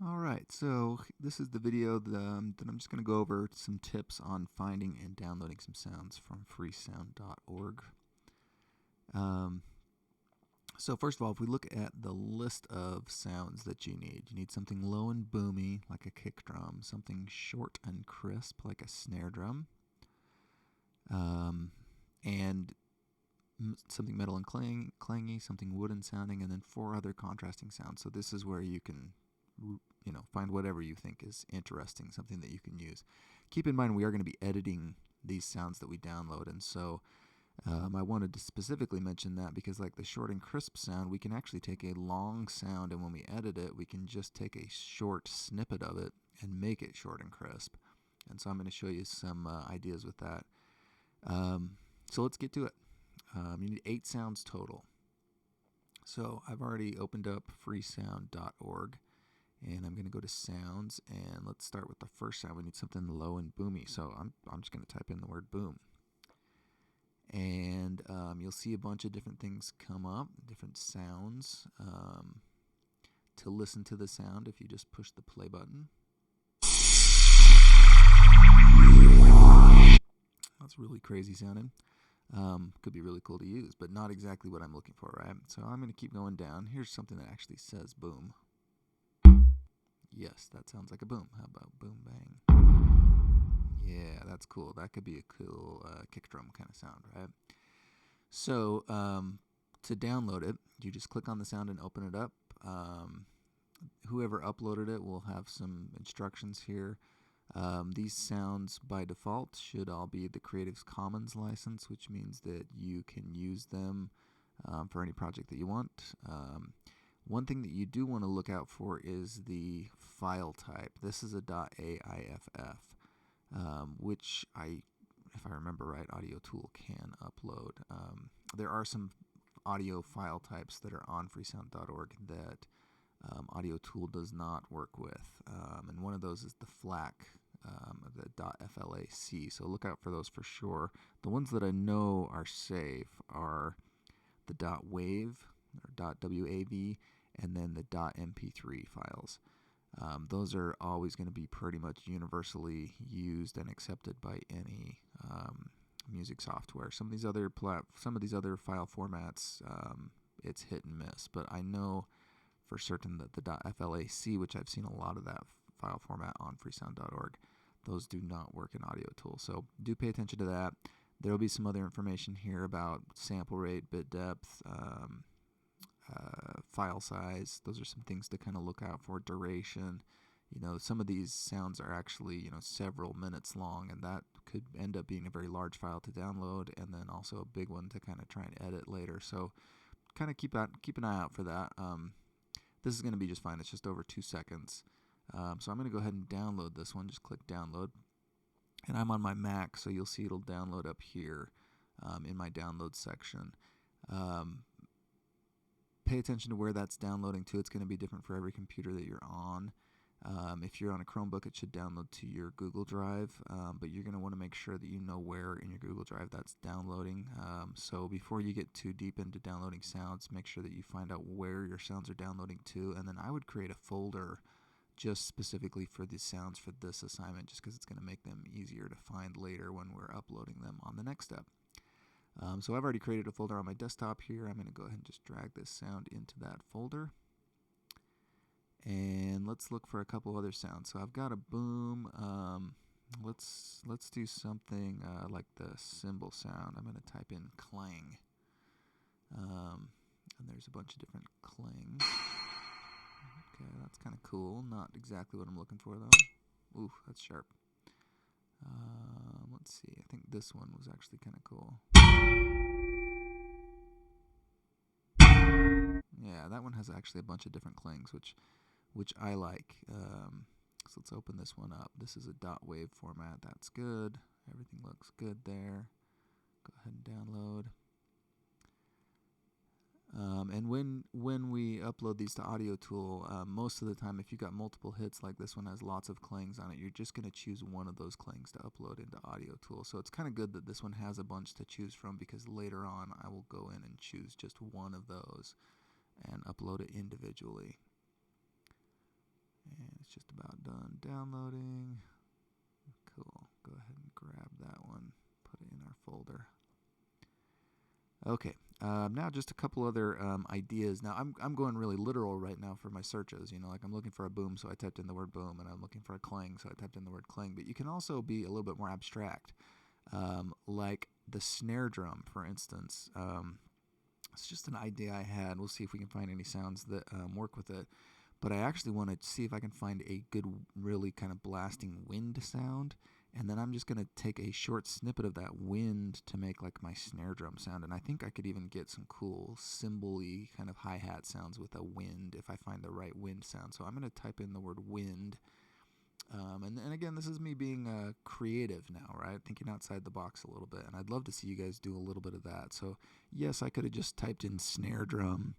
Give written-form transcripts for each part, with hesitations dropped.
Alright, so this is the video that I'm just going to go over some tips on finding and downloading some sounds from freesound.org. Um, so first of all, if we look at the list of sounds that you need something low and boomy like a kick drum, something short and crisp like a snare drum, and something metal and clangy, something wooden sounding, and then 4 other contrasting sounds. So this is where you can find whatever you think is interesting, something that you can use. Keep in mind we are going to be editing these sounds that we download, and so I wanted to specifically mention that because like the short and crisp sound, we can actually take a long sound, and when we edit it, we can just take a short snippet of it and make it short and crisp. And so I'm going to show you some ideas with that. So let's get to it. You need 8 sounds total. So I've already opened up freesound.org, and I'm going to go to sounds, and let's start with the first sound. We need something low and boomy, so I'm just going to type in the word boom. And you'll see a bunch of different things come up, different sounds. To listen to the sound, if you just push the play button. That's really crazy sounding. Could be really cool to use, but not exactly what I'm looking for, right? So I'm going to keep going down. Here's something that actually says boom. Yes, that sounds like a boom. How about boom bang? Yeah, that's cool. That could be a cool kick drum kind of sound, right? So to download it, you just click on the sound and open it up. Whoever uploaded it will have some instructions here. These sounds by default should all be the Creative Commons license, which means that you can use them for any project that you want. One thing that you do want to look out for is the file type. This is a .aiff, which if I remember right, Audio Tool can upload. There are some audio file types that are on freesound.org that Audio Tool does not work with, and one of those is the FLAC, the .flac. So look out for those for sure. The ones that I know are safe are the .wav or .wav, and then the .mp3 files. Those are always going to be pretty much universally used and accepted by any music software. Some of these other file formats, it's hit and miss, but I know for certain that the .flac, which I've seen a lot of that file format on freesound.org, those do not work in Audio Tool. So do pay attention to that. There will be some other information here about sample rate, bit depth, file size. Those are some things to kind of look out for. Duration. Some of these sounds are actually, several minutes long, and that could end up being a very large file to download, and then also a big one to kind of try and edit later. So kind of keep an eye out for that. This is going to be just fine. It's just over 2 seconds. So I'm going to go ahead and download this one. Just click download. And I'm on my Mac, so you'll see it'll download up here in my download section. Pay attention to where that's downloading to. It's going to be different for every computer that you're on. If you're on a Chromebook, it should download to your Google Drive, but you're going to want to make sure that you know where in your Google Drive that's downloading. So before you get too deep into downloading sounds, make sure that you find out where your sounds are downloading to, and then I would create a folder just specifically for the sounds for this assignment, just because it's going to make them easier to find later when we're uploading them on the next step. So I've already created a folder on my desktop here. I'm going to go ahead and just drag this sound into that folder. And let's look for a couple other sounds. So I've got a boom. Let's do something like the cymbal sound. I'm going to type in clang. And there's a bunch of different clangs. Okay, that's kind of cool. Not exactly what I'm looking for, though. Ooh, that's sharp. Let's see. I think this one was actually kind of cool. Yeah, that one has actually a bunch of different clangs, which I like. So let's open this one up. This is a .wav format. That's good. Everything looks good there. Go ahead and download. And when we upload these to Audio Tool, most of the time, if you've got multiple hits like this one has lots of clangs on it, you're just going to choose one of those clangs to upload into Audio Tool. So it's kind of good that this one has a bunch to choose from, because later on I will go in and choose just one of those and upload it individually. And it's just about done downloading. Cool. Go ahead and grab that one. Put it in our folder. Okay. Now just a couple other ideas. Now I'm going really literal right now for my searches. Like I'm looking for a boom, so I typed in the word boom, and I'm looking for a clang, so I typed in the word clang. But you can also be a little bit more abstract, like the snare drum, for instance. It's just an idea I had. We'll see if we can find any sounds that work with it. But I actually want to see if I can find a good, really kind of blasting wind sound. And then I'm just going to take a short snippet of that wind to make like my snare drum sound. And I think I could even get some cool cymbal-y kind of hi-hat sounds with a wind if I find the right wind sound. So I'm going to type in the word wind. And again, this is me being creative now, right? Thinking outside the box a little bit. And I'd love to see you guys do a little bit of that. So yes, I could have just typed in snare drum.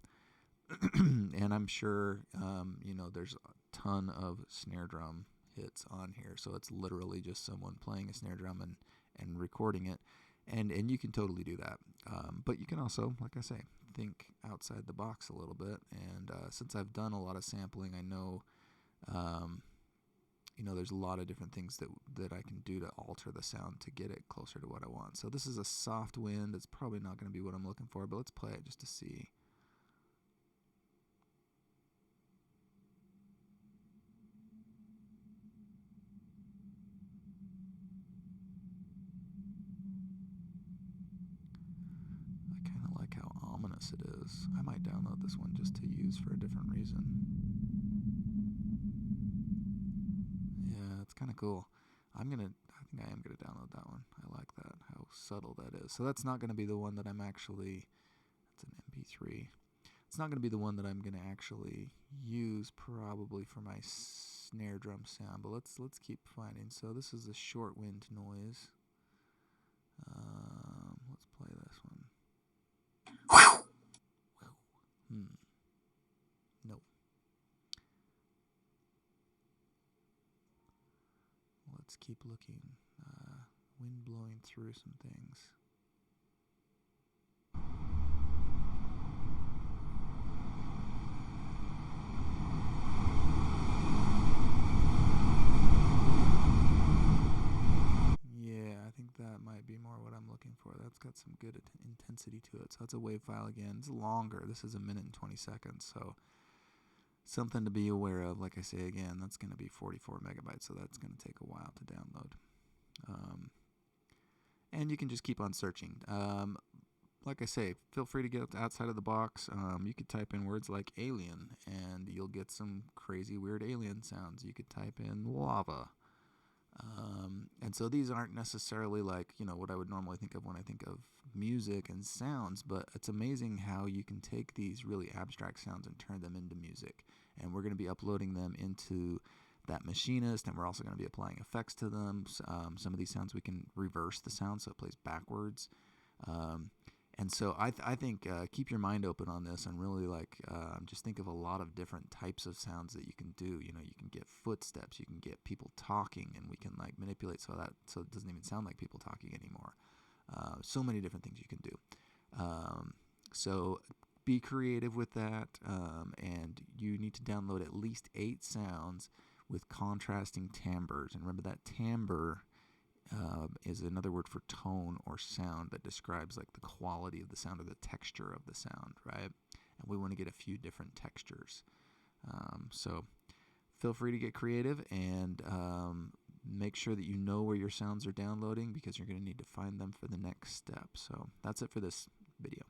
And I'm sure, there's a ton of snare drum hits on here. So it's literally just someone playing a snare drum and recording it. And you can totally do that. But you can also, like I say, think outside the box a little bit. And since I've done a lot of sampling, I know, there's a lot of different things that I can do to alter the sound to get it closer to what I want. So this is a soft wind. It's probably not going to be what I'm looking for, but let's play it just to see. I kind of like how ominous it is. I might download this one just to use for a different reason. Yeah, it's kind of cool. I think I am gonna download that one. I like that, how subtle that is. So that's not gonna be the one that I'm actually, it's an MP3. It's not gonna be the one that I'm gonna actually use probably for my snare drum sound, but let's keep finding. So this is a short wind noise. Let's play this one. Nope. Let's keep looking. Wind blowing through some things. Yeah, I think that might be more what I'm looking for. That's got some good intensity to it. So that's a WAV file again. It's longer. This is 1 minute and 20 seconds. So something to be aware of. Like I say again, that's going to be 44 megabytes. So that's going to take a while to download. And you can just keep on searching. Like I say, feel free to get outside of the box. You could type in words like alien, and you'll get some crazy, weird alien sounds. You could type in lava. And so these aren't necessarily like, what I would normally think of when I think of music and sounds, but it's amazing how you can take these really abstract sounds and turn them into music. And we're going to be uploading them into that Machinist, and we're also going to be applying effects to them. Some of these sounds we can reverse the sound so it plays backwards. And so I think keep your mind open on this and really just think of a lot of different types of sounds that you can do. You can get footsteps, you can get people talking, and we can manipulate so it doesn't even sound like people talking anymore. So many different things you can do. So be creative with that, and you need to download at least 8 sounds with contrasting timbres. And remember that timbre is another word for tone or sound that describes the quality of the sound or the texture of the sound, right? And we want to get a few different textures. So feel free to get creative and make sure that you know where your sounds are downloading, because you're going to need to find them for the next step. So that's it for this video.